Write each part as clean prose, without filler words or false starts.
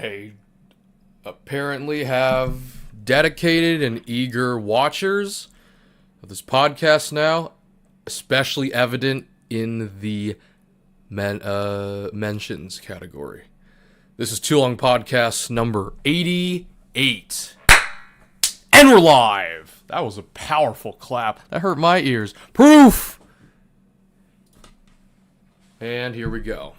I apparently have dedicated and eager watchers of this podcast now, especially evident in the mentions category. This is Tulung Podcast number 88. And we're live! That was a powerful clap. That hurt my ears. Proof! And here we go.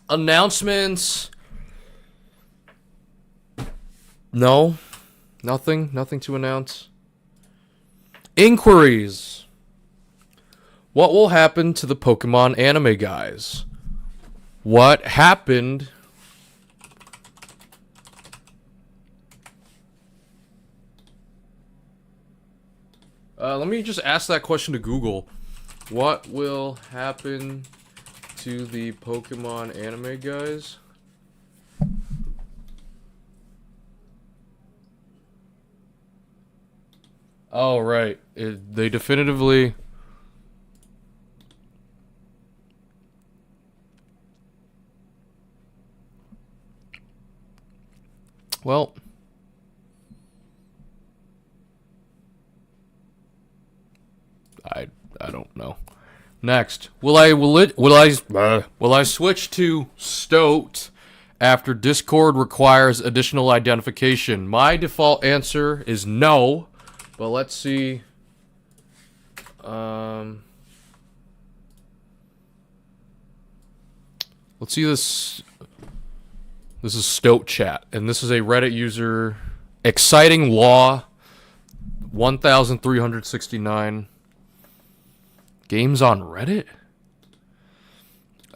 Announcements. No. Nothing to announce. Inquiries. What will happen to the Pokemon anime guys? What happened? Let me just ask that question to Google. What will happen to the Pokemon anime guys? Oh, right. They definitively... Well... I don't know. Next, will I switch to Stoat after Discord requires additional identification? My default answer is no, but let's see. Let's see this. This is Stoat chat, and this is a Reddit user. Exciting law. 1,369. Games on Reddit?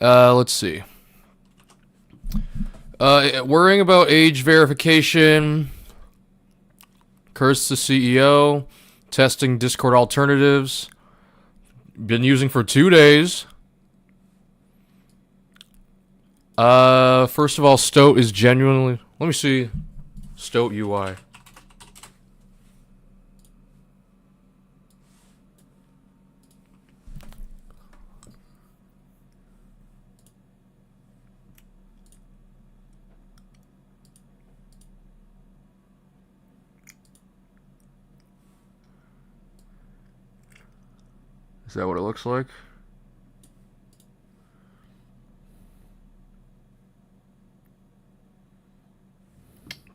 Let's see. Worrying about age verification. Curse the CEO. Testing Discord alternatives. Been using for 2 days. First of all, Stoat is genuinely... Let me see. Stoat UI. Is that what it looks like?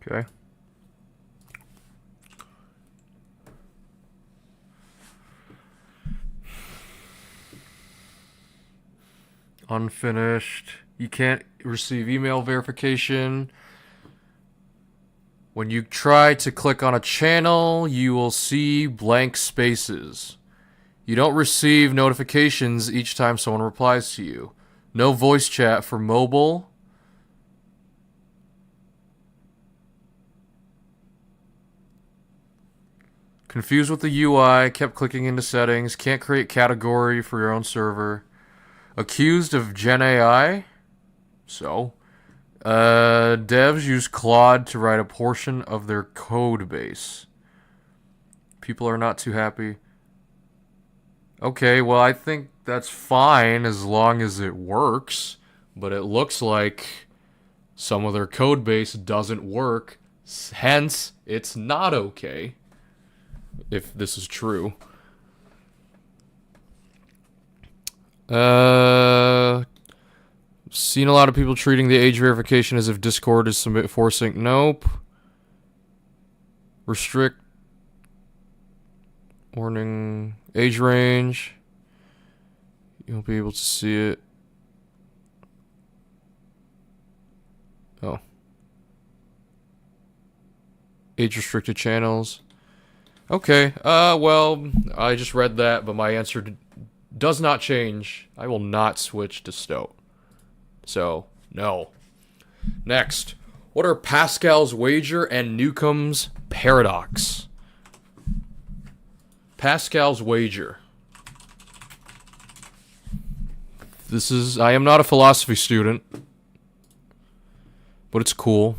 Okay. Unfinished. You can't receive email verification. When you try to click on a channel, you will see blank spaces. You don't receive notifications each time someone replies to you. No voice chat for mobile. Confused with the UI, kept clicking into settings, can't create category for your own server. Accused of Gen AI? So? Devs use Claude to write a portion of their code base. People are not too happy. Okay, well, I think that's fine as long as it works, but it looks like some of their code base doesn't work, hence, it's not okay, if this is true. Seen a lot of people treating the age verification as if Discord is forcing. Nope. Restrict. Warning. Age range. You won't be able to see it. Oh. Age restricted channels. Okay. Well, I just read that, but my answer does not change. I will not switch to Stoat. So, no. Next. What are Pascal's wager and Newcomb's paradox? Pascal's wager. I am not a philosophy student, but it's cool.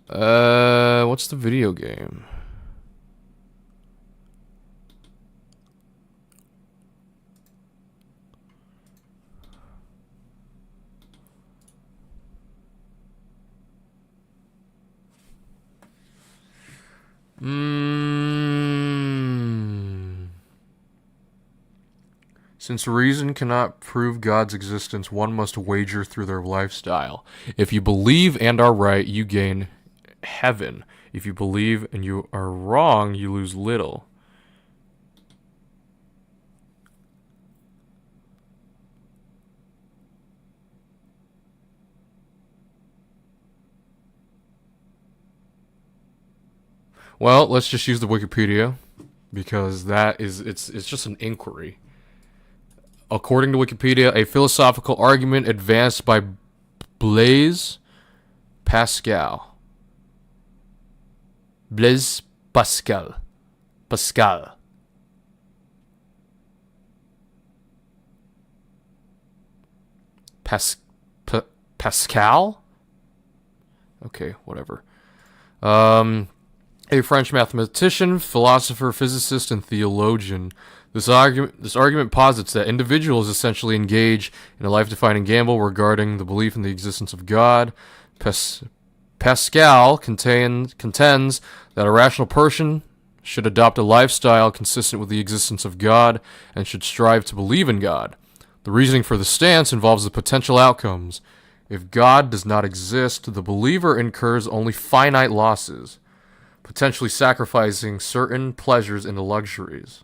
What's the video game? Since reason cannot prove God's existence, one must wager through their lifestyle. If you believe and are right, you gain heaven. If you believe and you are wrong, you lose little. Well, let's just use the Wikipedia because that is it's just an inquiry. According to Wikipedia, a philosophical argument advanced by Blaise Pascal. Blaise Pascal. Pascal. Pascal? Okay, whatever. A French mathematician, philosopher, physicist, and theologian. This argument posits that individuals essentially engage in a life-defining gamble regarding the belief in the existence of God. Pascal contends that a rational person should adopt a lifestyle consistent with the existence of God and should strive to believe in God. The reasoning for the stance involves the potential outcomes. If God does not exist, the believer incurs only finite losses, potentially sacrificing certain pleasures into luxuries.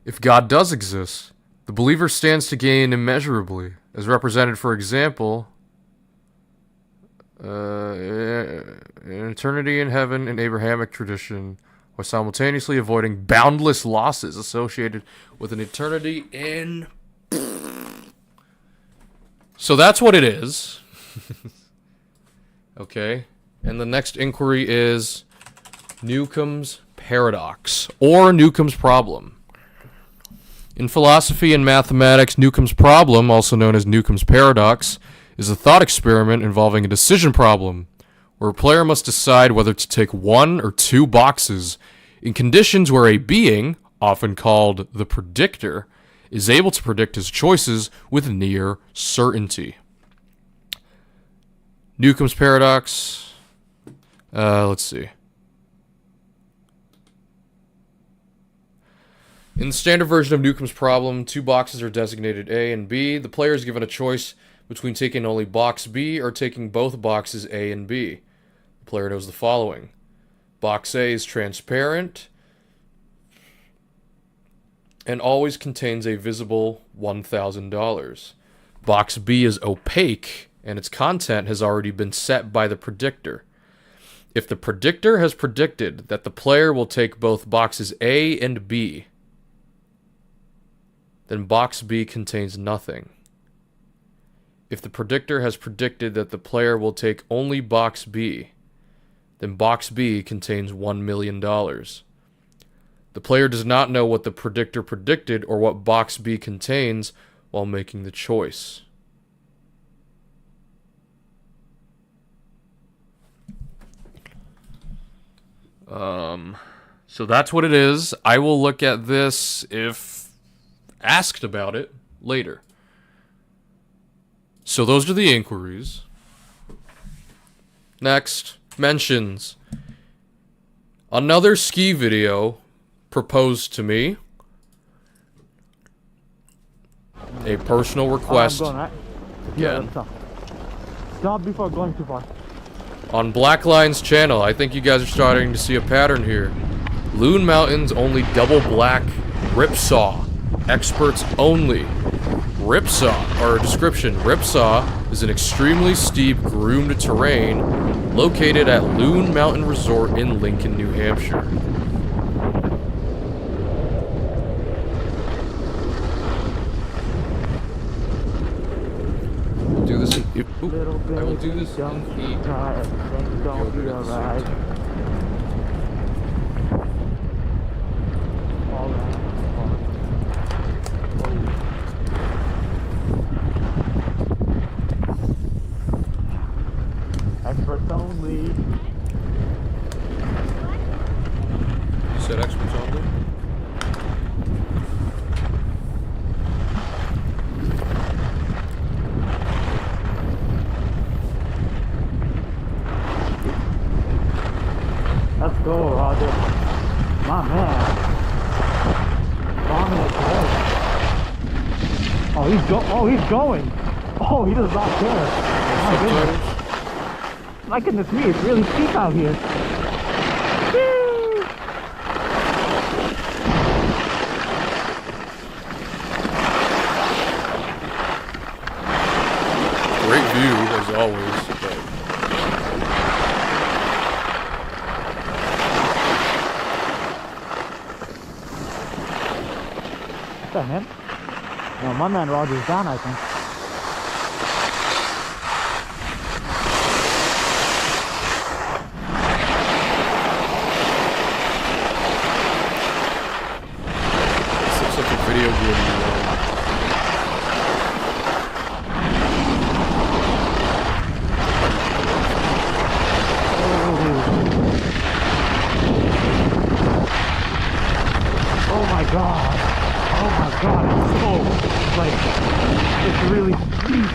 If God does exist, the believer stands to gain immeasurably, as represented, for example, an eternity in heaven in Abrahamic tradition, while simultaneously avoiding boundless losses associated with an eternity in... So that's what it is. Okay. And the next inquiry is Newcomb's paradox, or Newcomb's problem. In philosophy and mathematics, Newcomb's problem, also known as Newcomb's paradox, is a thought experiment involving a decision problem, where a player must decide whether to take one or two boxes in conditions where a being, often called the predictor, is able to predict his choices with near certainty. Newcomb's paradox... let's see. In the standard version of Newcomb's problem, two boxes are designated A and B. The player is given a choice between taking only box B or taking both boxes A and B. The player knows the following. Box A is transparent and always contains a visible $1,000. Box B is opaque and its content has already been set by the predictor. If the predictor has predicted that the player will take both boxes A and B, then box B contains nothing. If the predictor has predicted that the player will take only box B, then box B contains $1 million. The player does not know what the predictor predicted or what box B contains while making the choice. So that's what it is. I will look at this if asked about it later. So those are the inquiries. Next, mentions. Another ski video proposed to me. A personal request. Again. Stop before going too far. On Blackline's channel, I think you guys are starting to see a pattern here. Loon Mountain's only double black ripsaw. Experts only. Ripsaw, or description, Ripsaw is an extremely steep, groomed terrain located at Loon Mountain Resort in Lincoln, New Hampshire. Do this in... I will do this in Experts only. You said experts only? My man. Bombing it today. Oh, he's going. Oh, he does not care. My goodness. My goodness me, it's really steep out here. Whee! Great view, as always. But... What's that, man? No, my man Roger's down, I think. This looks like a video game. Oh my god. Oh my god, it's so, like, it's really steep.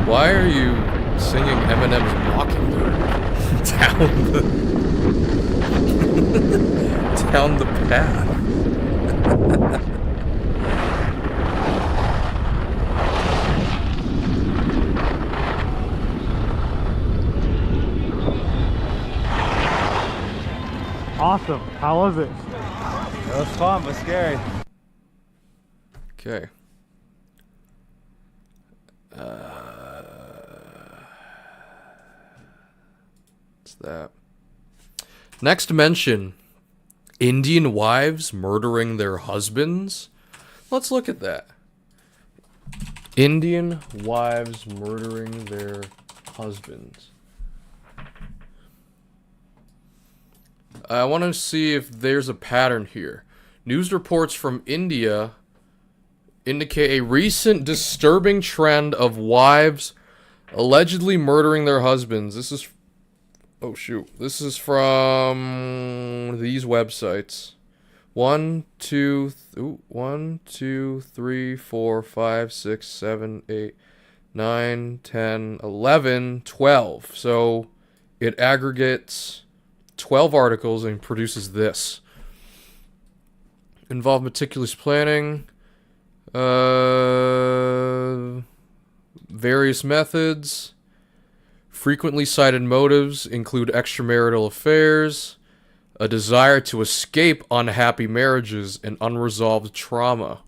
Why are you singing Eminem's Mockingbird down the path? Awesome. How was it? It was fun, but scary. Okay. What's that? Next mention. Indian wives murdering their husbands? Let's look at that. Indian wives murdering their husbands. I want to see if there's a pattern here. News reports from India indicate a recent disturbing trend of wives allegedly murdering their husbands. This is... Oh, shoot. This is from these websites. 1, 2, 3, 4, 5, 6, 7, 8, 9, 10, 11, 12. So it aggregates 12 articles and produces this. Involve meticulous planning, various methods. Frequently cited motives include extramarital affairs, a desire to escape unhappy marriages, and unresolved trauma.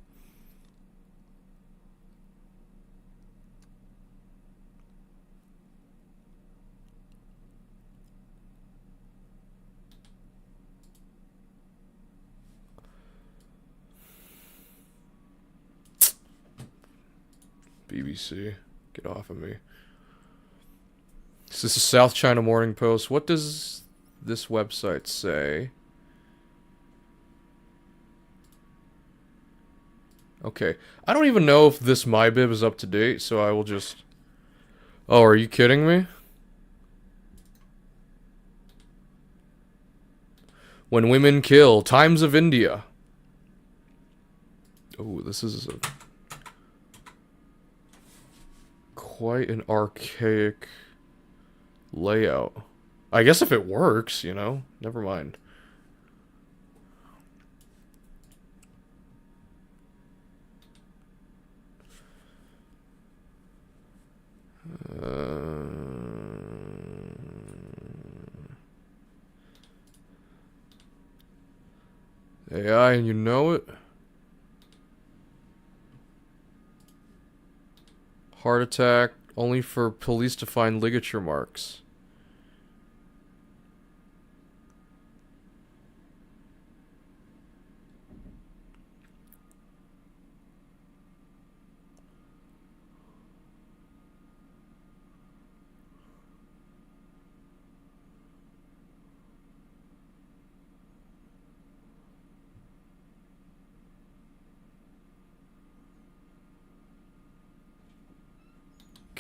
BBC, get off of me. This is the South China Morning Post. What does this website say? Okay. I don't even know if this MyBib is up to date, so I will just... Oh, are you kidding me? When Women Kill. Times of India. Oh, this is quite an archaic layout. I guess if it works, you know, never mind. AI, and you know it. Heart attack only for police to find ligature marks.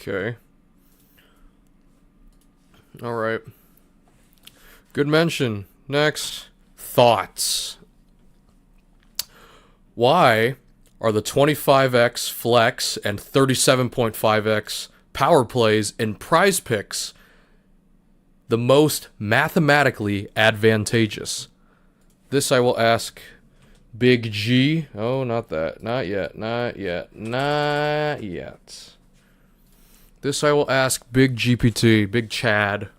Okay. Alright. Good mention. Next. Thoughts. Why are the 25x flex and 37.5x power plays in PrizePicks the most mathematically advantageous? This I will ask Big G. Oh, not that. Not yet. Not yet. Not yet. This I will ask Big GPT, Big Chad.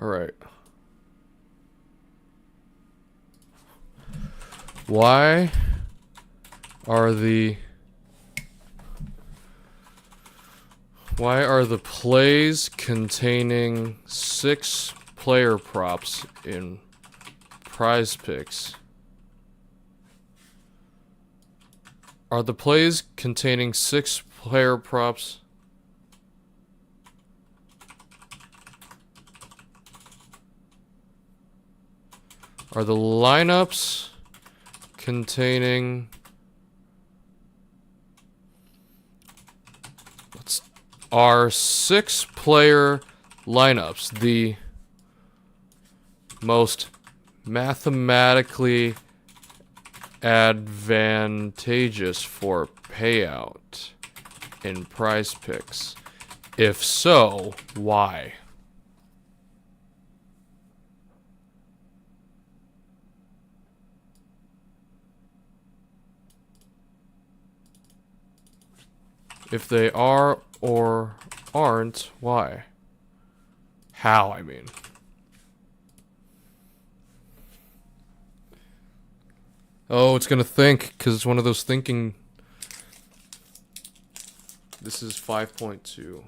Alright. Why are the plays containing 6 player props in PrizePicks? Are the plays containing 6 player props are the lineups containing are 6 player lineups the most mathematically advantageous for payout in PrizePicks? If so, why? If they are or aren't, why? How, I mean. Oh, it's gonna think, because it's one of those thinking... This is 5.2.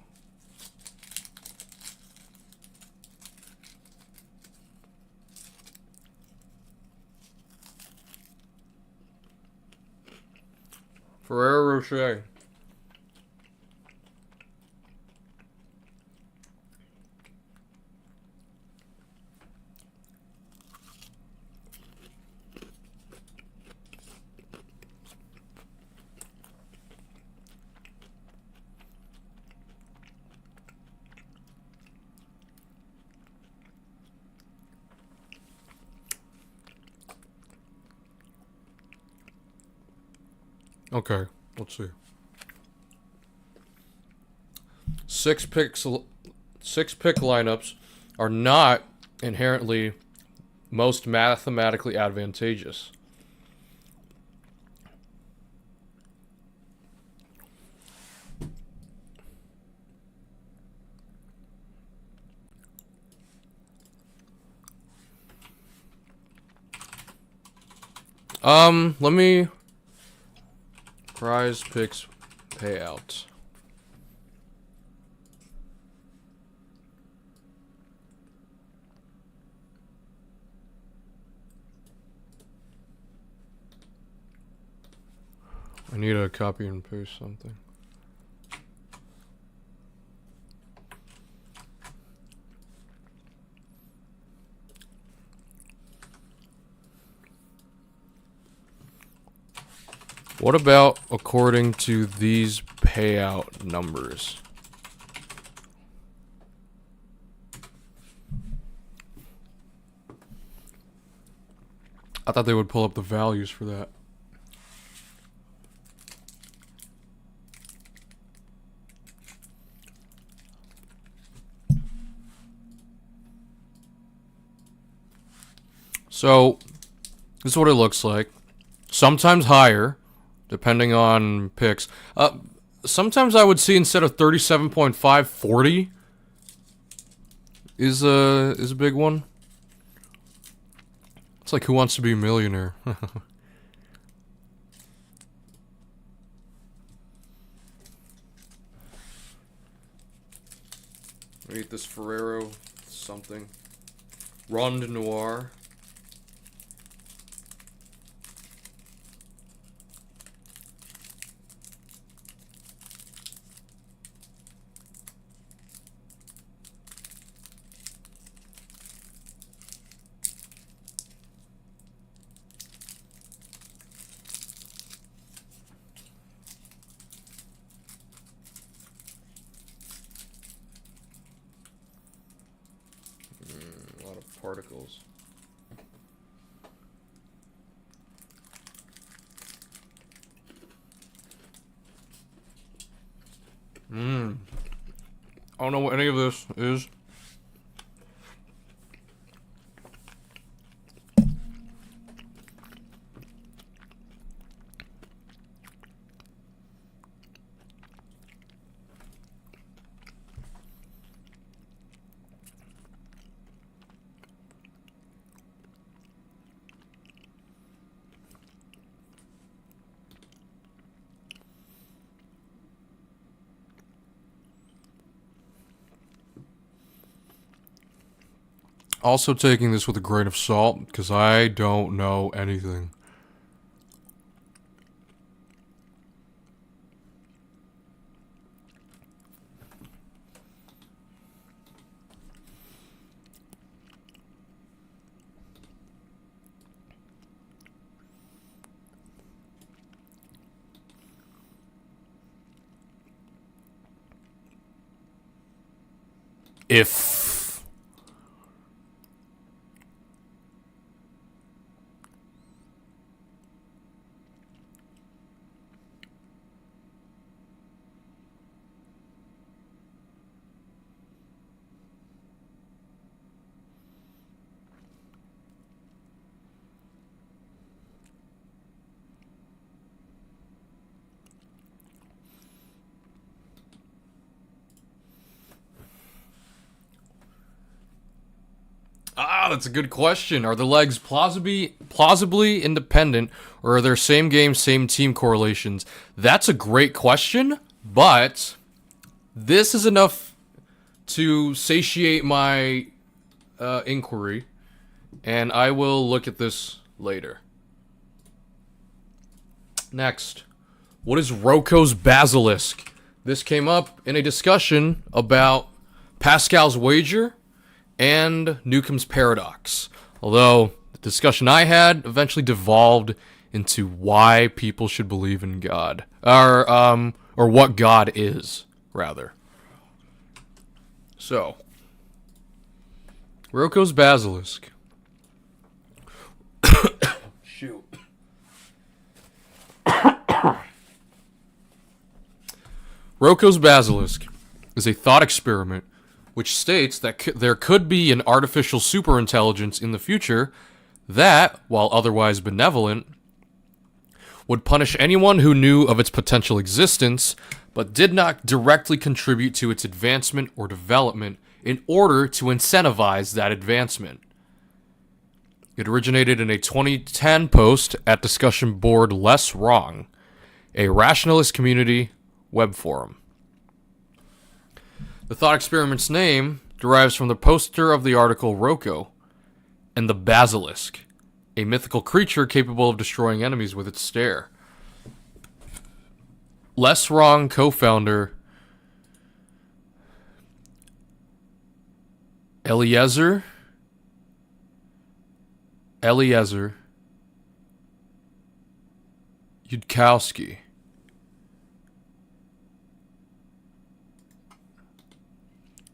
Ferrero Rocher. Okay, let's see. 6 pick lineups are not inherently most mathematically advantageous. Let me PrizePicks payout. I need to copy and paste something. What about according to these payout numbers? I thought they would pull up the values for that. So, this is what it looks like. Sometimes higher, depending on picks. Sometimes I would see instead of 37.5, 40 is a big one. It's like Who Wants to Be a Millionaire? Eat this Ferrero something. Ronde Noir. A lot of particles. I don't know what any of this is. Also taking this with a grain of salt, because I don't know anything. If that's a good question. Are the legs plausibly independent, or are there same game, same team correlations? That's a great question, but this is enough to satiate my inquiry, and I will look at this later. Next, what is Roko's basilisk? This came up in a discussion about Pascal's wager and Newcomb's paradox. Although the discussion I had eventually devolved into why people should believe in God, or what God is, rather. So, Roko's basilisk. Shoot. Roko's basilisk is a thought experiment which states that there could be an artificial superintelligence in the future that, while otherwise benevolent, would punish anyone who knew of its potential existence, but did not directly contribute to its advancement or development in order to incentivize that advancement. It originated in a 2010 post at discussion board Less Wrong, a rationalist community web forum. The thought experiment's name derives from the poster of the article Roko and the basilisk, a mythical creature capable of destroying enemies with its stare. Less Wrong co-founder Eliezer Yudkowsky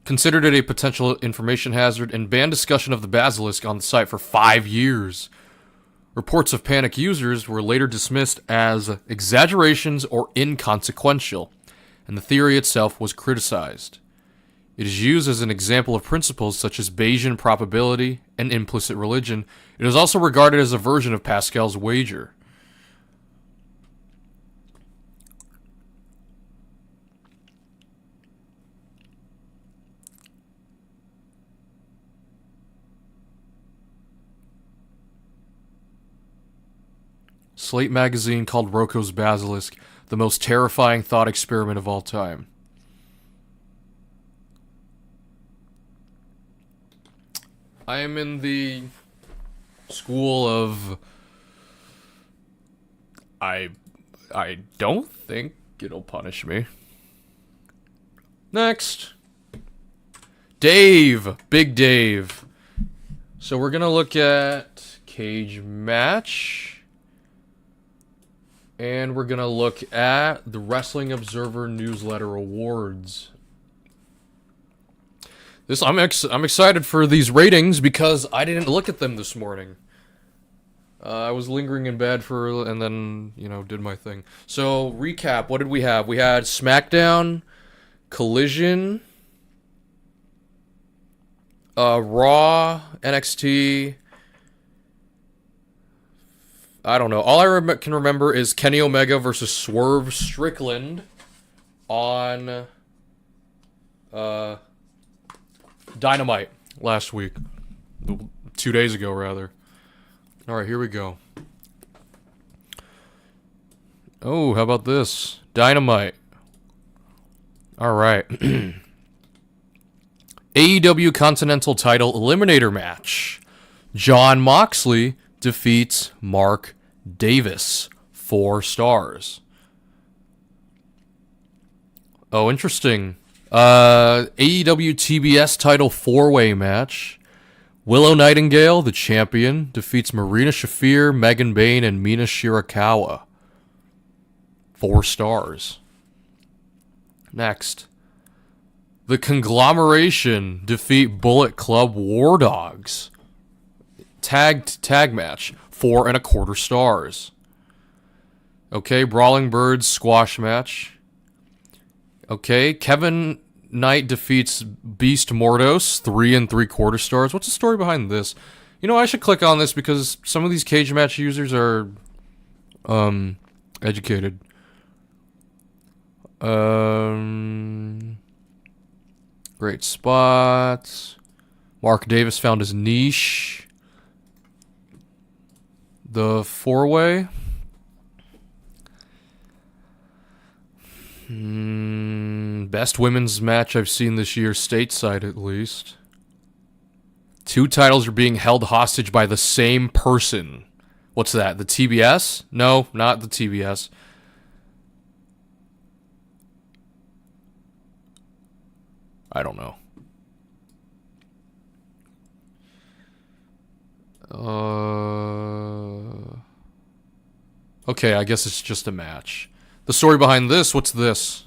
considered it a potential information hazard and banned discussion of the basilisk on the site for 5 years. Reports of panic users were later dismissed as exaggerations or inconsequential, and the theory itself was criticized. It is used as an example of principles such as Bayesian probability and implicit religion. It is also regarded as a version of Pascal's wager. Slate magazine called Roko's basilisk the most terrifying thought experiment of all time. I am in the school of I don't think it'll punish me. Next. Dave. Big Dave. So we're gonna look at cage match. And we're gonna look at the Wrestling Observer Newsletter Awards. I'm excited for these ratings because I didn't look at them this morning. I was lingering in bed and then, did my thing. So, recap, what did we have? We had SmackDown, Collision, Raw, NXT. I don't know. All I can remember is Kenny Omega versus Swerve Strickland on Dynamite last week. 2 days ago, rather. Alright, here we go. Oh, how about this? Dynamite. Alright. AEW Continental Title Eliminator Match. Jon Moxley defeats Mark Davis. 4 stars. Oh, interesting. AEW TBS Title 4-Way Match. Willow Nightingale, the champion, defeats Marina Shafir, Megan Bayne, and Mina Shirakawa. 4 stars. Next. The Conglomeration defeat Bullet Club War Dogs. Tag match. 4.25 stars. Okay, Brawling Birds squash match. Okay, Kevin Knight defeats Beast Mordos, 3.75 stars. What's the story behind this? I should click on this because some of these cage match users are educated. Great spots. Mark Davis found his niche. The 4-way. Best women's match I've seen this year, stateside at least. 2 titles are being held hostage by the same person. What's that? The TBS? No, not the TBS. I don't know. Okay, I guess it's just a match. The story behind this, what's this?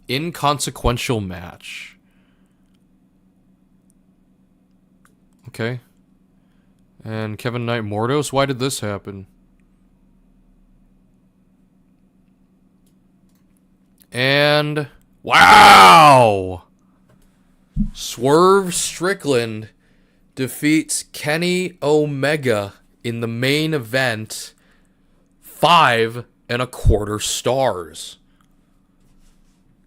Inconsequential match. Okay. And Kevin Knight Mordos, why did this happen? And wow! Swerve Strickland defeats Kenny Omega in the main event. 5.25 stars.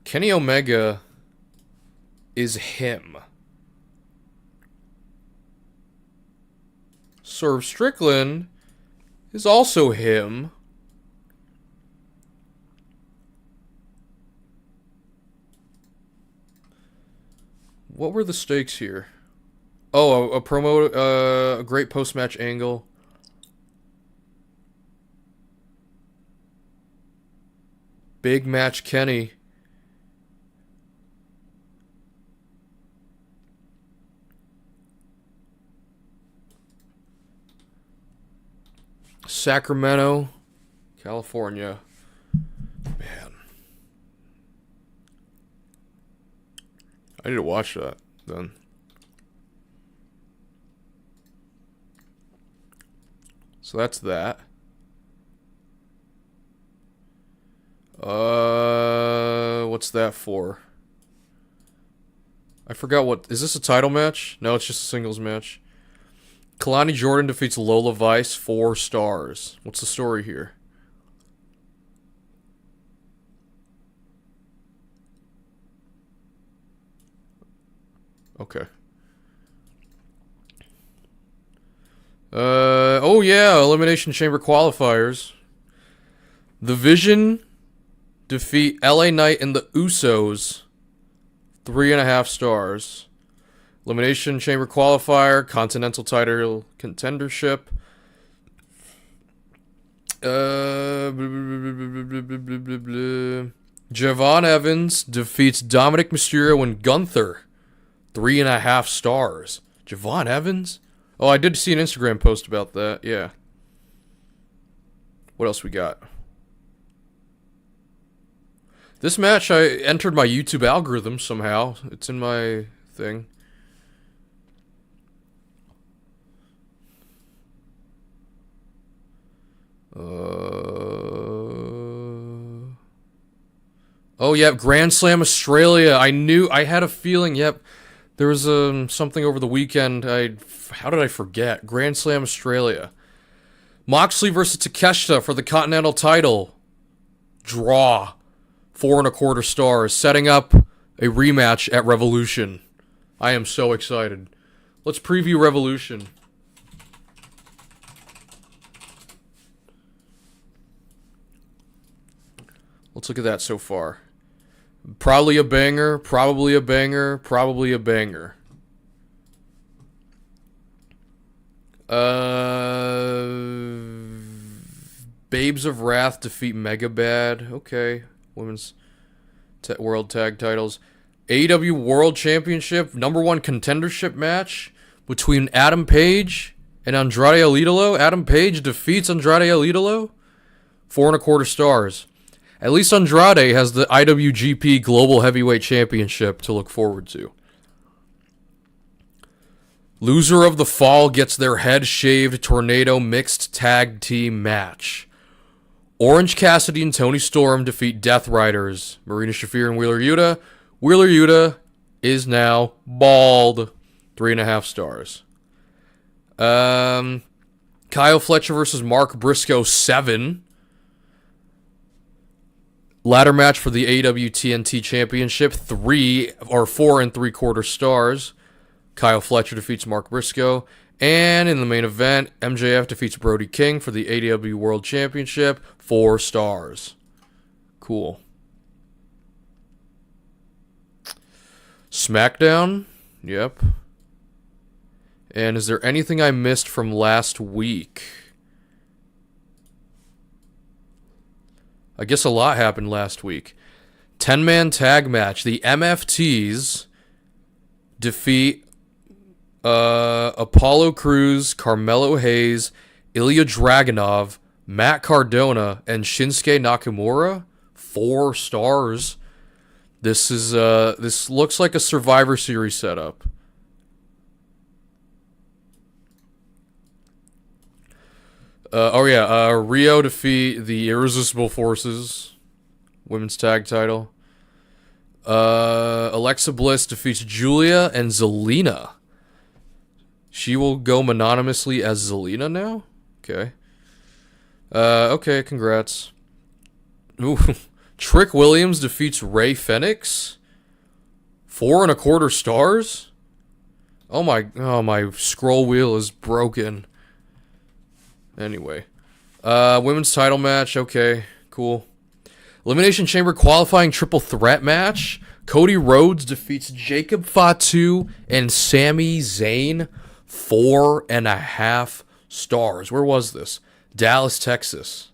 Kenny Omega is him. Swerve Strickland is also him. What were the stakes here? Oh, a promo, a great post-match angle. Big match Kenny. Sacramento, California. Man. I need to watch that then. So that's that. What's that for? I forgot what... Is this a title match? No, it's just a singles match. Kalani Jordan defeats Lola Vice, 4 stars. What's the story here? Okay. Oh yeah, Elimination Chamber qualifiers. The Vision defeat LA Knight and the Usos, 3.5 stars. Elimination Chamber Qualifier, Continental Title Contendership. Javon Evans defeats Dominic Mysterio and Gunther. 3.5 stars. Javon Evans? Oh, I did see an Instagram post about that. Yeah. What else we got? This match, I entered my YouTube algorithm somehow. It's in my thing. Oh, yep, Grand Slam Australia. I had a feeling, yep. There was something over the weekend. How did I forget? Grand Slam Australia. Moxley versus Takeshita for the Continental title. Draw. 4.25 stars. Setting up a rematch at Revolution. I am so excited. Let's preview Revolution. Let's look at that so far. Probably a banger, probably a banger, probably a banger. Babes of Wrath defeat Megabad. Okay. Women's World Tag Titles. AEW World Championship #1 contendership match between Adam Page and Andrade El Idolo. Adam Page defeats Andrade El Idolo. 4.25 stars. At least Andrade has the IWGP Global Heavyweight Championship to look forward to. Loser of the Fall gets their head shaved tornado mixed tag team match. Orange Cassidy and Tony Storm defeat Death Riders, Marina Shafir and Wheeler Yuta. Wheeler Yuta is now bald. 3.5 stars. Kyle Fletcher versus Mark Briscoe, 7. Ladder match for the AEW TNT Championship, 4.75 stars. Kyle Fletcher defeats Mark Briscoe. And in the main event, MJF defeats Brody King for the AEW World Championship, 4 stars. Cool. SmackDown? Yep. And is there anything I missed from last week? I guess a lot happened last week. 10-man tag match. The MFTs defeat Apollo Crews, Carmelo Hayes, Ilya Dragunov, Matt Cardona, and Shinsuke Nakamura. 4 stars. This looks like a Survivor Series setup. Rio defeat the Irresistible Forces, women's tag title. Alexa Bliss defeats Julia and Zelina. She will go mononymously as Zelina now? Okay. Okay, congrats. Ooh. Trick Williams defeats Ray Fenix. 4.25 stars? Oh my scroll wheel is broken. Anyway. Women's title match. Okay, cool. Elimination Chamber qualifying triple threat match. Cody Rhodes defeats Jacob Fatu and Sami Zayn. 4.5 stars. Where was this? Dallas, Texas.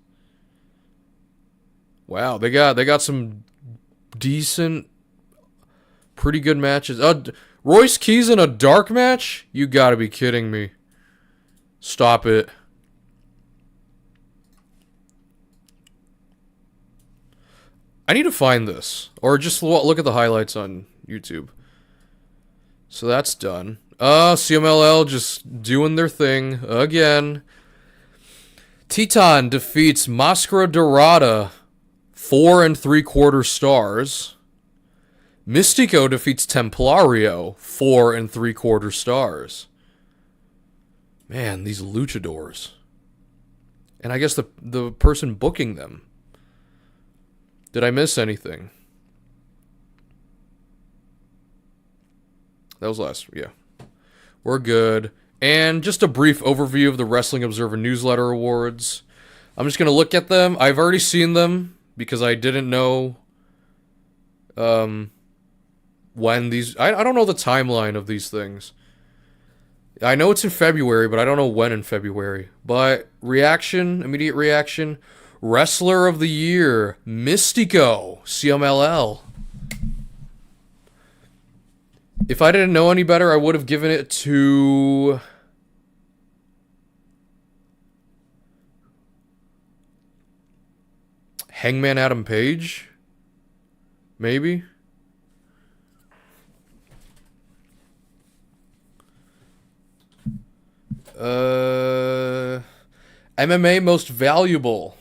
Wow, they got some decent, pretty good matches. Royce Keys in a dark match? You gotta be kidding me. Stop it. I need to find this. Or just look at the highlights on YouTube. So that's done. CMLL just doing their thing again. Titan defeats Mascara Dorada. 4.75 stars. Mystico defeats Templario. 4.75 stars. Man, these luchadors. And I guess the person booking them. Did I miss anything? That was last, yeah. We're good. And just a brief overview of the Wrestling Observer Newsletter Awards. I'm just going to look at them. I've already seen them because I didn't know when these... I don't know the timeline of these things. I know it's in February, but I don't know when in February. But reaction, immediate reaction. Wrestler of the Year, Mystico, CMLL. If I didn't know any better, I would have given it to... Hangman Adam Page? Maybe? MMA Most Valuable.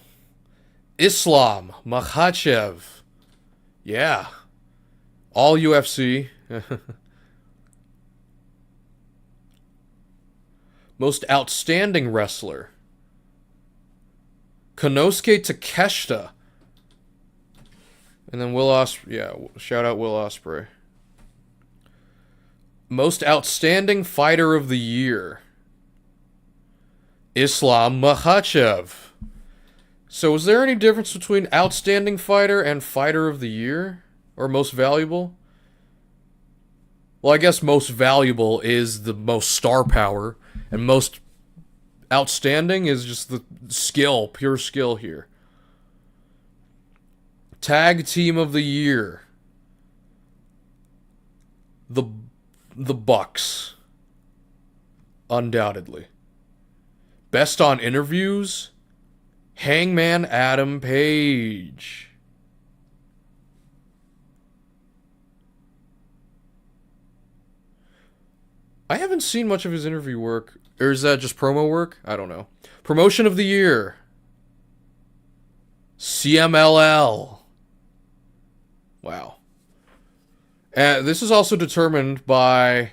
Islam Makhachev. Yeah. All UFC. Most Outstanding Wrestler. Konosuke Takeshita. And then Will Ospreay. Yeah, shout out Will Ospreay. Most Outstanding Fighter of the Year. Islam Makhachev. So is there any difference between Outstanding Fighter and Fighter of the Year? Or Most Valuable? Well, I guess Most Valuable is the most star power. And Most Outstanding is just the skill, pure skill here. Tag Team of the Year. The Bucks. Undoubtedly. Best on Interviews. Hangman Adam Page. I haven't seen much of his interview work. Or is that just promo work? I don't know. Promotion of the Year. CMLL. Wow. And this is also determined by...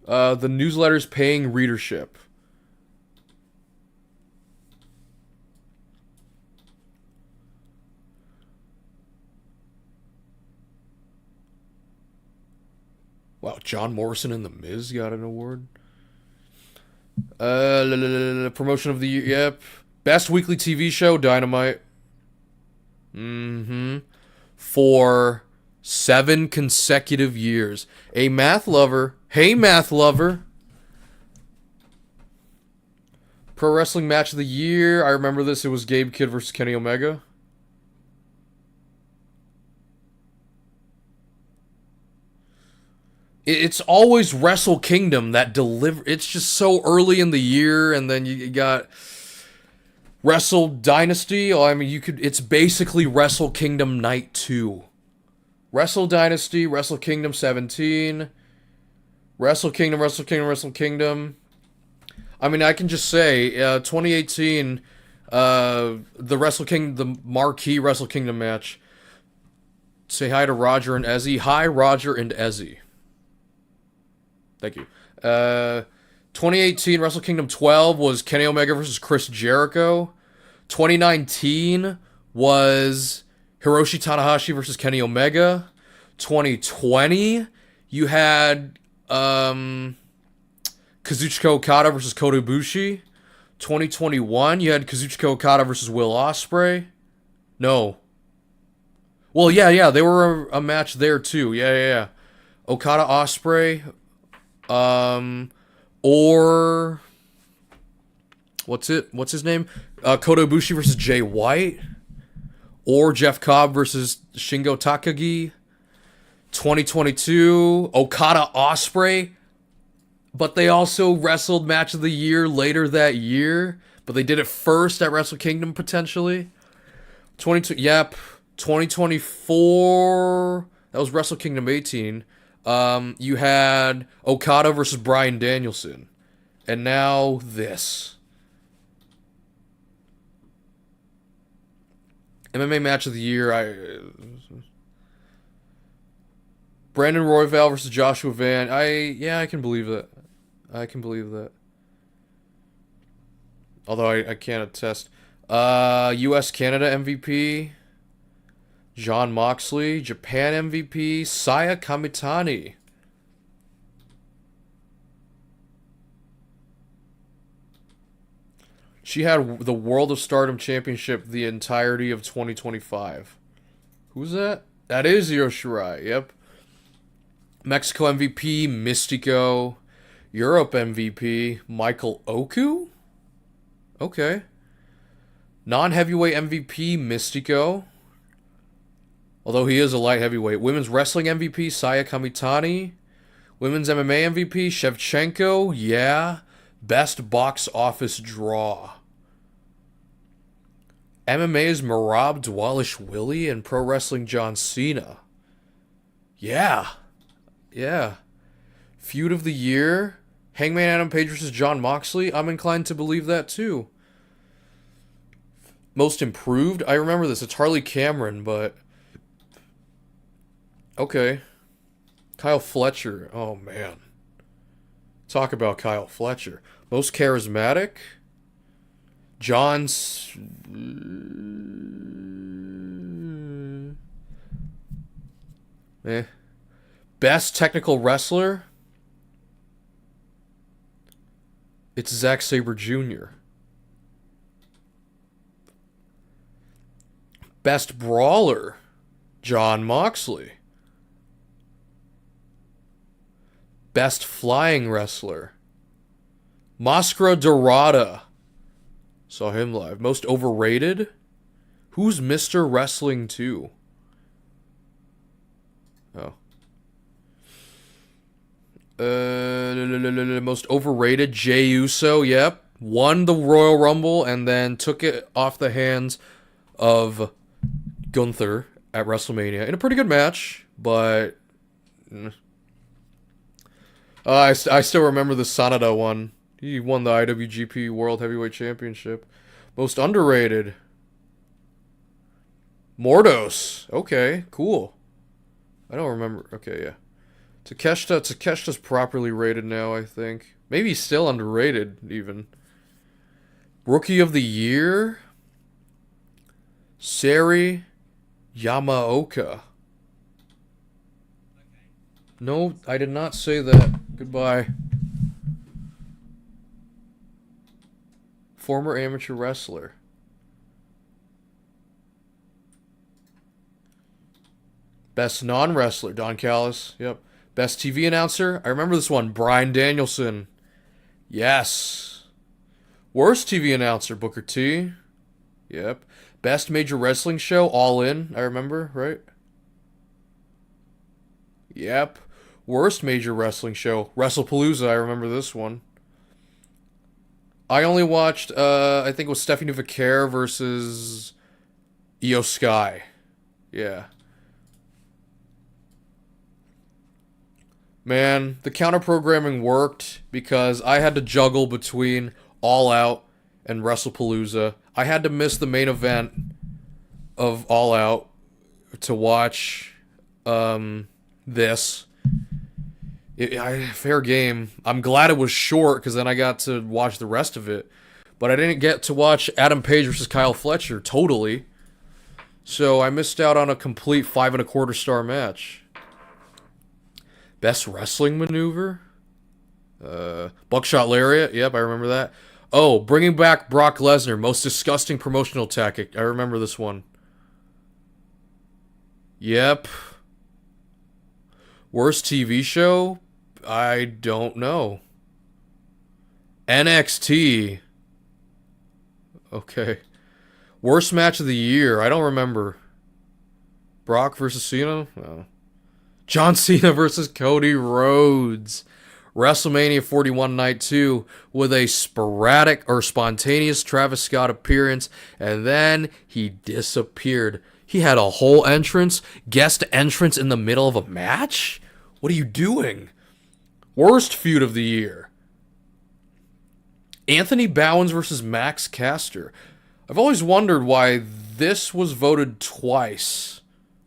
the newsletter's paying readership. Wow, John Morrison and The Miz got an award. Promotion of the Year, yep. Best Weekly TV Show, Dynamite. For 7 consecutive years. A math lover. Hey, math lover. Pro Wrestling Match of the Year. I remember this. It was Gabe Kidd versus Kenny Omega. It's always Wrestle Kingdom that deliver. It's just so early in the year, and then you got Wrestle Dynasty. Oh, I mean, you could. It's basically Wrestle Kingdom Night 2. Wrestle Dynasty, Wrestle Kingdom 17, Wrestle Kingdom, Wrestle Kingdom, Wrestle Kingdom. I mean, I can just say, 2018, the Wrestle Kingdom, the marquee Wrestle Kingdom match. Say hi to Roger and Ezzy. Hi, Roger and Ezzy. Thank you. 2018 Wrestle Kingdom 12 was Kenny Omega versus Chris Jericho. 2019 was Hiroshi Tanahashi versus Kenny Omega. 2020, you had Kazuchika Okada versus Kota Ibushi. 2021, you had Kazuchika Okada versus Will Ospreay. No. Well, yeah, they were a match there too. Yeah. Okada Ospreay. Or what's his name? Kota Ibushi versus Jay White. Or Jeff Cobb versus Shingo Takagi. 2022, Okada Ospreay. But they also wrestled Match of the Year later that year. But they did it first at Wrestle Kingdom, potentially. 2024, that was Wrestle Kingdom 18. You had Okada versus Bryan Danielson. And now this. MMA Match of the Year, Brandon Royval versus Joshua Van. I can believe that. I can believe that. Although I can't attest. US Canada MVP. John Moxley. Japan MVP. Saya Kamitani. She had the World of Stardom Championship the entirety of 2025. Who's that? That is Io Shirai, yep. Mexico MVP, Mystico. Europe MVP, Michael Oku? Okay. Non-heavyweight MVP, Mystico. Although he is a light heavyweight. Women's Wrestling MVP, Saya Kamitani. Women's MMA MVP, Shevchenko. Yeah. Best box office draw. MMA's Merab Dvalishvili and Pro Wrestling John Cena. Yeah. Yeah. Feud of the year. Hangman Adam Page versus John Moxley. I'm inclined to believe that too. Most improved. I remember this. It's Harley Cameron, but... Okay. Kyle Fletcher. Oh, man. Talk about Kyle Fletcher. Most charismatic. John's... Best technical wrestler. It's Zack Sabre Jr. Best brawler. John Moxley. Best flying wrestler. Mascara Dorada. Saw him live. Most overrated? Who's Mr. Wrestling 2? Oh. Most overrated, Jey Uso, yep. Won the Royal Rumble and then took it off the hands of Gunther at WrestleMania. In a pretty good match, but... I still remember the Sanada one. He won the IWGP World Heavyweight Championship. Most underrated. Mordos. Okay, cool. I don't remember. Okay, yeah. Takeshita's properly rated now, I think. Maybe he's still underrated, even. Rookie of the Year? Sari Yamaoka. No, I did not say that. Goodbye. Former amateur wrestler. Best non-wrestler, Don Callis. Yep. Best TV announcer? I remember this one. Bryan Danielson. Yes. Worst TV announcer? Booker T. Yep. Best major wrestling show? All In. I remember, right? Yep. Worst major wrestling show? WrestlePalooza. I remember this one. I only watched, I think it was Stephanie Vaquer versus Io Sky. Yeah. Man, the counter-programming worked because I had to juggle between All Out and WrestlePalooza. I had to miss the main event of All Out to watch this. Fair game. I'm glad it was short because then I got to watch the rest of it. But I didn't get to watch Adam Page versus Kyle Fletcher totally. So I missed out on a complete 5.25 star match. Best wrestling maneuver? Buckshot Lariat. Yep, I remember that. Oh, bringing back Brock Lesnar. Most disgusting promotional tactic. I remember this one. Yep. Worst TV show? I don't know. NXT. Okay. Worst match of the year? I don't remember. Brock versus Cena? No. John Cena versus Cody Rhodes. WrestleMania 41 Night 2 with a sporadic or spontaneous Travis Scott appearance, and then he disappeared. He had a whole entrance, guest entrance in the middle of a match? What are you doing? Worst feud of the year. Anthony Bowens versus Max Caster. I've always wondered why this was voted twice,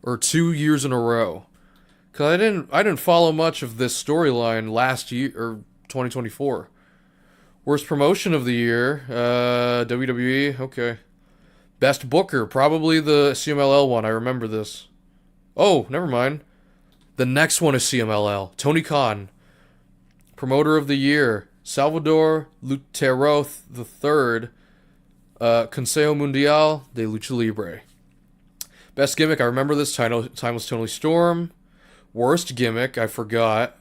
or 2 years in a row. Cause I didn't follow much of this storyline last year or 2024. Worst promotion of the year, WWE. Okay. Best booker, probably the CMLL one. I remember this. Oh, never mind. The next one is CMLL. Tony Khan. Promoter of the year, Salvador Lutero III. Consejo Mundial de Lucha Libre. Best gimmick, I remember this. Timeless Totally Storm. Worst gimmick, I forgot.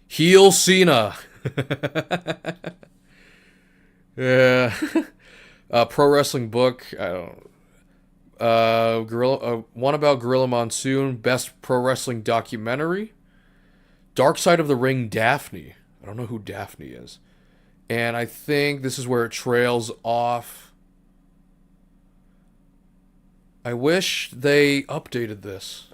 Heel Cena. Yeah. Pro wrestling book. I don't. One about Gorilla Monsoon. Best pro wrestling documentary. Dark Side of the Ring. Daphne. I don't know who Daphne is. And I think this is where it trails off. I wish they updated this.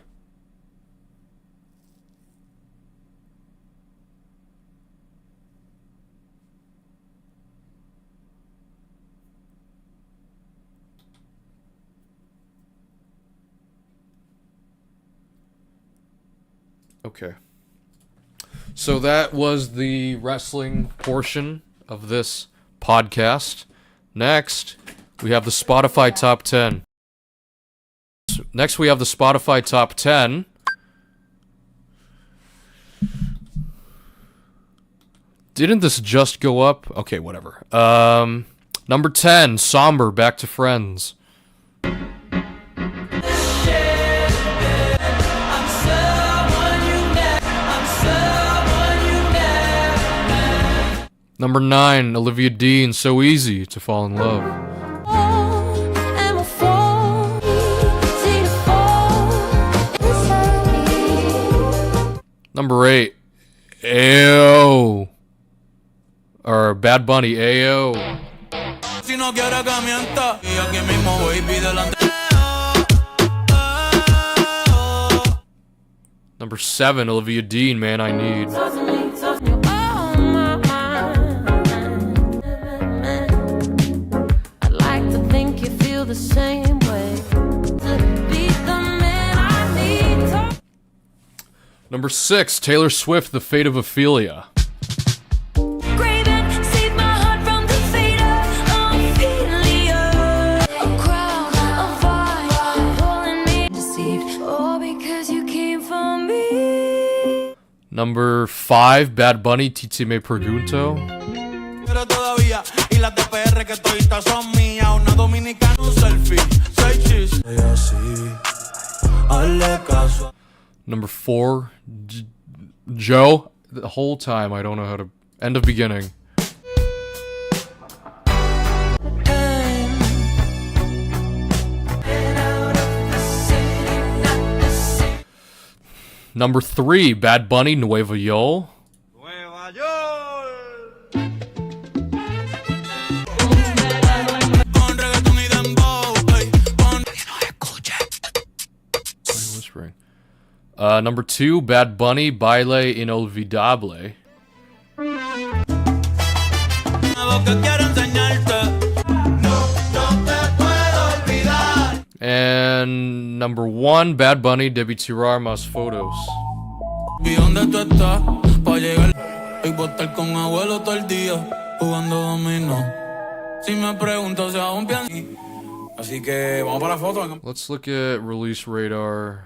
Okay. So that was the wrestling portion of this podcast. Next, we have the Spotify Top 10. Next, we have the Spotify Top 10. Didn't this just go up? Okay, whatever. Number 10, Somber, Back to Friends. Number 9, Olivia Dean, So Easy to Fall in Love. Number 8, Ayo. Or Bad Bunny, Ayo. Number 7, Olivia Dean, Man I Need. The same way to be the man I need. Number 6, Taylor Swift, The Fate of Ophelia. Number 5, Bad Bunny, Titi Me Pregunto. Number 4, Joe. The whole time I don't know how to end of beginning. Number 3, Bad Bunny, Nueva York. Nueva York. Whispering. Number 2, Bad Bunny, Baile Inolvidable. And number 1, Bad Bunny, Debí tirar más fotos. ¿Y dónde tú estás? Pa' llegar y voy a estar con abuelo todo el día jugando dominó. Si me pregunto si aún pienso. Así que vamos para la foto. Let's look at release radar.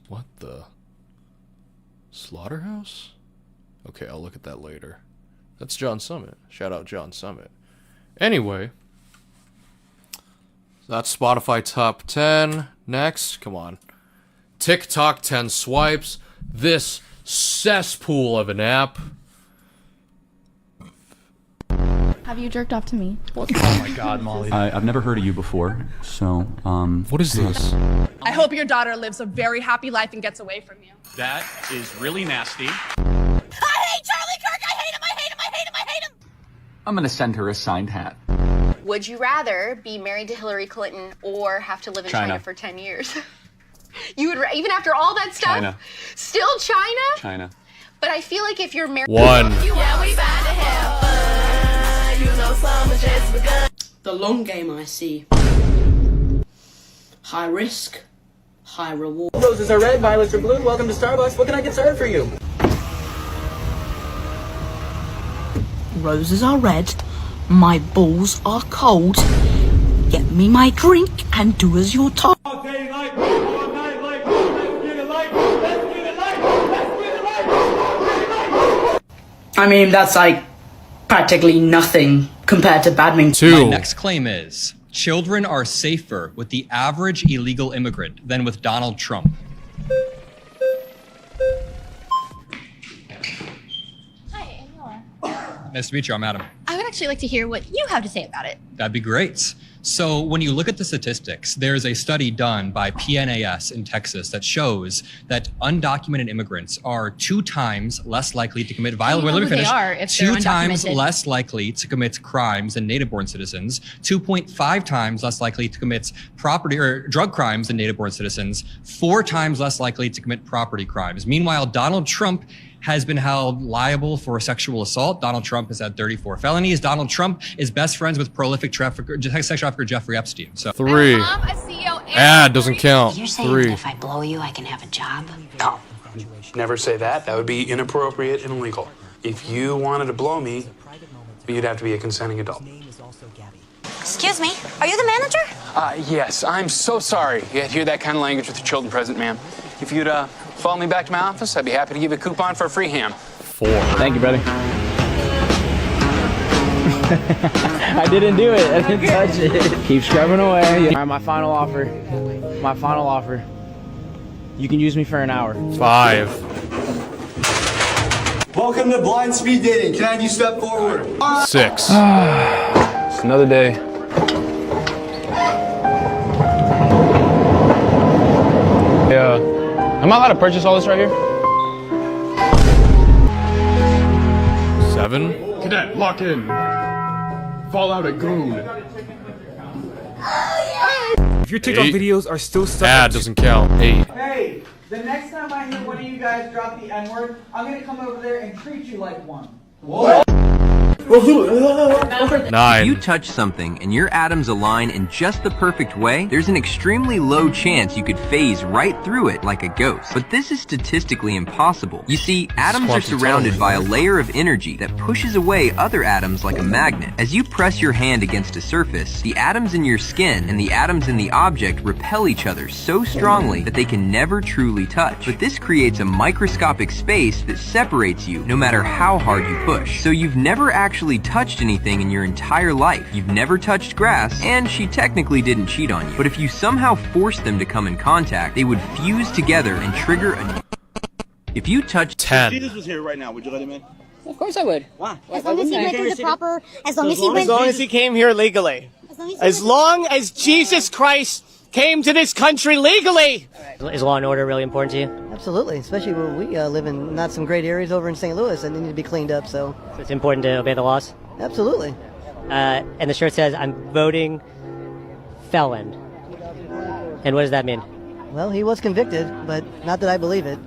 What the? Slaughterhouse? Okay, I'll look at that later. That's John Summit. Shout out John Summit. Anyway, that's Spotify Top 10. Next, come on. TikTok 10 swipes. This cesspool of an app. Have you jerked off to me? Oh my God, Molly. I've never heard of you before, so, What is this? I hope your daughter lives a very happy life and gets away from you. That is really nasty. I hate Charlie Kirk! I hate him! I hate him! I hate him! I hate him! I'm gonna send her a signed hat. Would you rather be married to Hillary Clinton or have to live in China for 10 years? You would, even after all that stuff? China. Still China? China. But I feel like if you're married... 1. Yeah, we bound to have fun. You know summer's just begun. The long game I see. High risk, high reward. Roses are red, violets are blue. Welcome to Starbucks. What can I get served for you? Roses are red, my balls are cold. Get me my drink and do as you're told. I mean, that's like practically nothing compared to badminton. 2. My next claim is children are safer with the average illegal immigrant than with Donald Trump. Hi, Anila. Nice to meet you. I'm Adam. I would actually like to hear what you have to say about it. That'd be great. So when you look at the statistics, there's a study done by PNAS in Texas that shows that undocumented immigrants are 2 times less likely to commit violence. Let me finish. They are if they're 2 times undocumented. less likely to commit crimes than native-born citizens. 2.5 times less likely to commit property or drug crimes than native-born citizens. 4 times less likely to commit property crimes. Meanwhile, Donald Trump has been held liable for sexual assault. Donald Trump has had 34 felonies. Donald Trump is best friends with prolific sex trafficker Jeffrey Epstein. So 3. Ad doesn't count. You're saying 3. that if I blow you, I can have a job? No, never say that. That would be inappropriate and illegal. If you wanted to blow me, you'd have to be a consenting adult. Excuse me, are you the manager? Yes, I'm so sorry you had to hear that kind of language with the children present, ma'am. If you'd follow me back to my office, I'd be happy to give you a coupon for a free ham. 4. Thank you, brother. I didn't do it. I didn't touch it. Keep scrubbing away. All right, my final offer. My final offer. You can use me for an hour. 5. Welcome to blind speed dating. Can I have you step forward? 6. It's another day. Yeah. Am I allowed to purchase all this right here? 7. Cadet, lock in. Fall out a goon. If your TikTok 8. videos are still stuck. Ad doesn't count. 8. Hey, the next time I hear one of you guys drop the N-word, I'm gonna come over there and treat you like one. What? 9. If you touch something and your atoms align in just the perfect way, there's an extremely low chance you could phase right through it like a ghost. But this is statistically impossible. You see, atoms are surrounded by a layer of energy that pushes away other atoms like a magnet. As you press your hand against a surface, the atoms in your skin and the atoms in the object repel each other so strongly that they can never truly touch. But this creates a microscopic space that separates you no matter how hard you push. So you've never actually touched anything in your entire life. You've never touched grass, and she technically didn't cheat on you. But if you somehow forced them to come in contact, they would fuse together and trigger a... If you touch... 10. If Jesus was here right now, would you let him in? Of course I would. Why? As long as he went through the proper... As long as he came here legally. As long as Jesus Christ came to this country legally. Is law and order really important to you? Absolutely, especially where we live in not some great areas over in St. Louis that need to be cleaned up, so... So it's important to obey the laws? Absolutely. And the shirt says, I'm voting felon. And what does that mean? Well, he was convicted, but not that I believe it.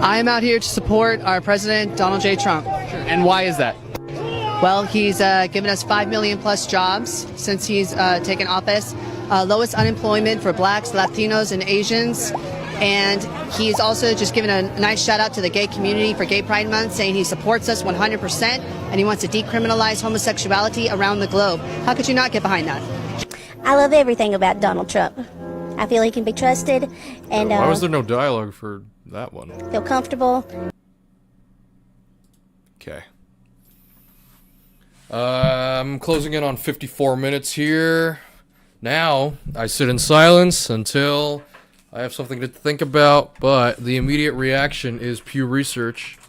I am out here to support our president, Donald J. Trump. And why is that? Well, he's given us 5 million plus jobs since he's taken office. Lowest unemployment for blacks, Latinos, and Asians. And he's also just given a nice shout out to the gay community for Gay Pride Month, saying he supports us 100% and he wants to decriminalize homosexuality around the globe. How could you not get behind that? I love everything about Donald Trump. I feel he can be trusted and Why was there no dialogue for that one? feel comfortable. Okay. I'm closing in on 54 minutes here. Now, I sit in silence until I have something to think about, but the immediate reaction is Pew Research.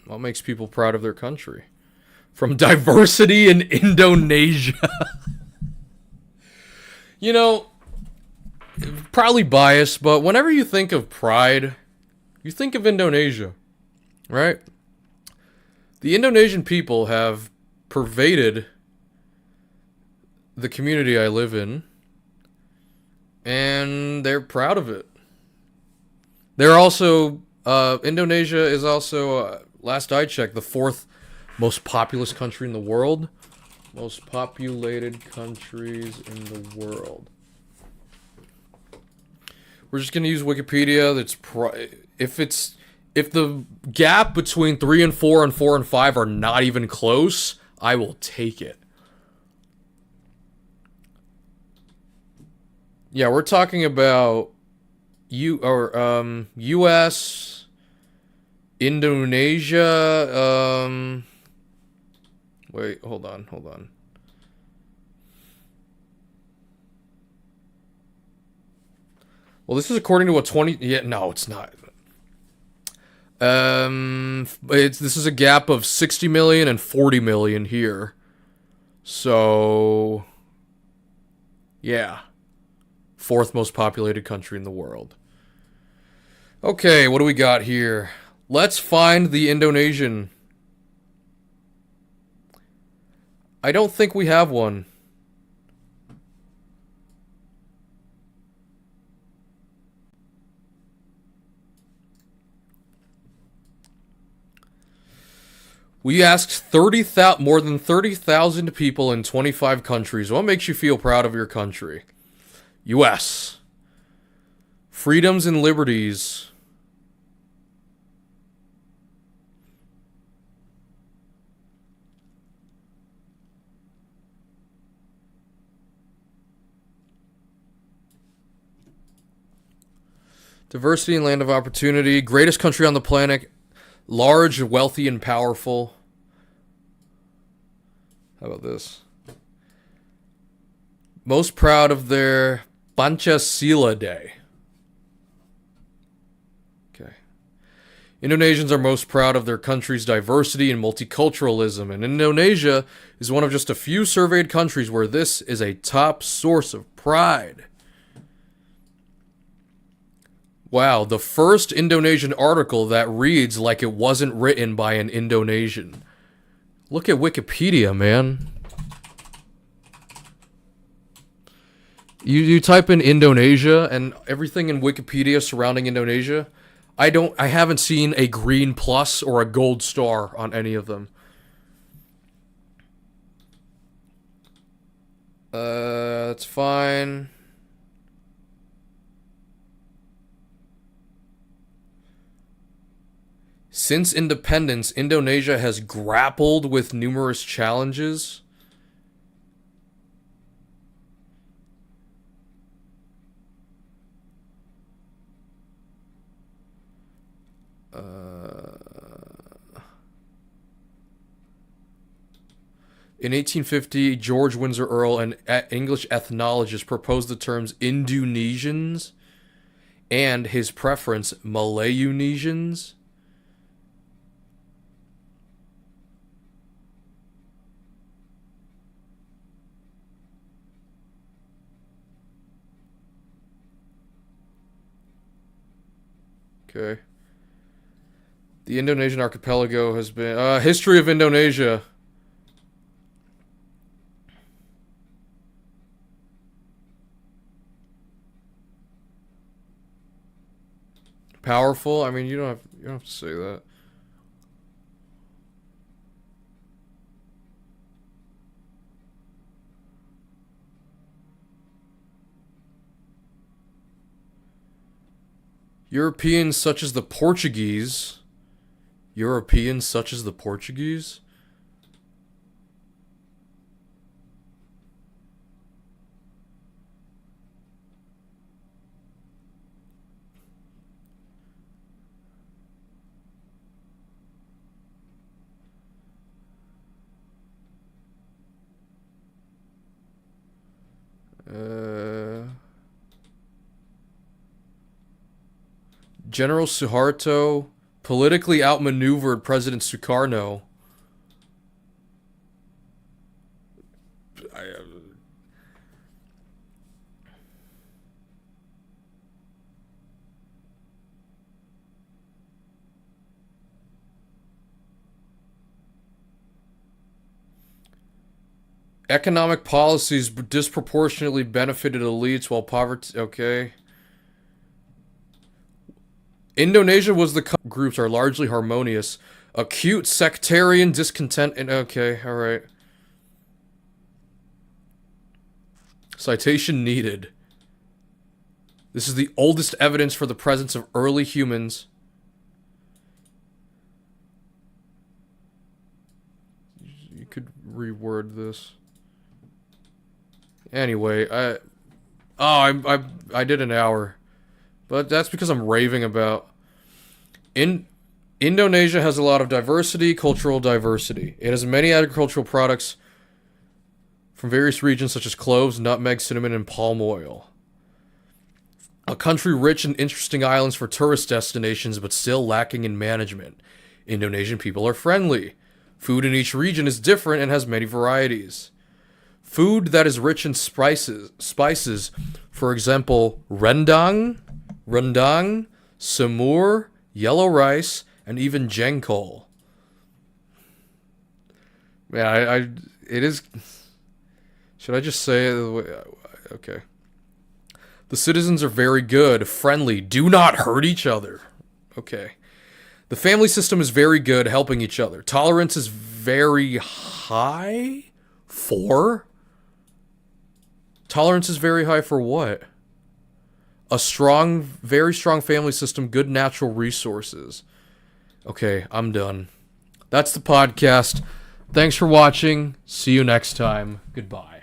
What makes people proud of their country? From diversity in Indonesia. You know, probably biased, but whenever you think of pride, you think of Indonesia, right? The Indonesian people have pervaded the community I live in, and they're proud of it. They're also, Indonesia is also, last I checked, the 4th most populous country in the world. Most populated countries in the world. We're just gonna use Wikipedia. That's if the gap between 3 and 4 and 4 and 5 are not even close, I will take it. Yeah, we're talking about U.S., Indonesia. Wait, hold on. Well, this is according to a 20. Yeah, no, it's not. This is a gap of 60 million and 40 million here. So, yeah. Fourth most populated country in the world. Okay, what do we got here? Let's find the Indonesian. I don't think we have one. We asked more than 30,000 people in 25 countries. What makes you feel proud of your country? U.S. Freedoms and liberties. Diversity and land of opportunity. Greatest country on the planet. Large, wealthy, and powerful. How about this? Most proud of their Pancasila Day. Okay. Indonesians are most proud of their country's diversity and multiculturalism, and Indonesia is one of just a few surveyed countries where this is a top source of pride. Wow, the first Indonesian article that reads like it wasn't written by an Indonesian. Look at Wikipedia, man. You type in Indonesia and everything in Wikipedia surrounding Indonesia, I haven't seen a green plus or a gold star on any of them. That's fine. Since independence, Indonesia has grappled with numerous challenges. In 1850, George Windsor Earle, an English ethnologist, proposed the terms Indonesians and his preference Malayunesians. Okay. The Indonesian archipelago has been... history of Indonesia. Powerful? I mean, you don't have to say that. Europeans such as the Portuguese. Europeans such as the Portuguese? General Suharto politically outmaneuvered President Sukarno. Economic policies disproportionately benefited elites while poverty... Okay. Indonesia was the... Groups are largely harmonious. Acute sectarian discontent... And okay, alright. Citation needed. This is the oldest evidence for the presence of early humans. You could reword this. Anyway, Oh, I did an hour. But that's because I'm raving about... Indonesia has a lot of diversity, cultural diversity. It has many agricultural products from various regions such as cloves, nutmeg, cinnamon, and palm oil. A country rich in interesting islands for tourist destinations, but still lacking in management. Indonesian people are friendly. Food in each region is different and has many varieties. Food that is rich in spices, for example, rendang, semur, yellow rice, and even jengkol. Man, it is... Should I just say it? Okay. The citizens are very good, friendly, do not hurt each other. Okay. The family system is very good, helping each other. Tolerance is very high? 4? Tolerance is very high for what? A strong, very strong family system, good natural resources. Okay, I'm done. That's the podcast. Thanks for watching. See you next time. Goodbye.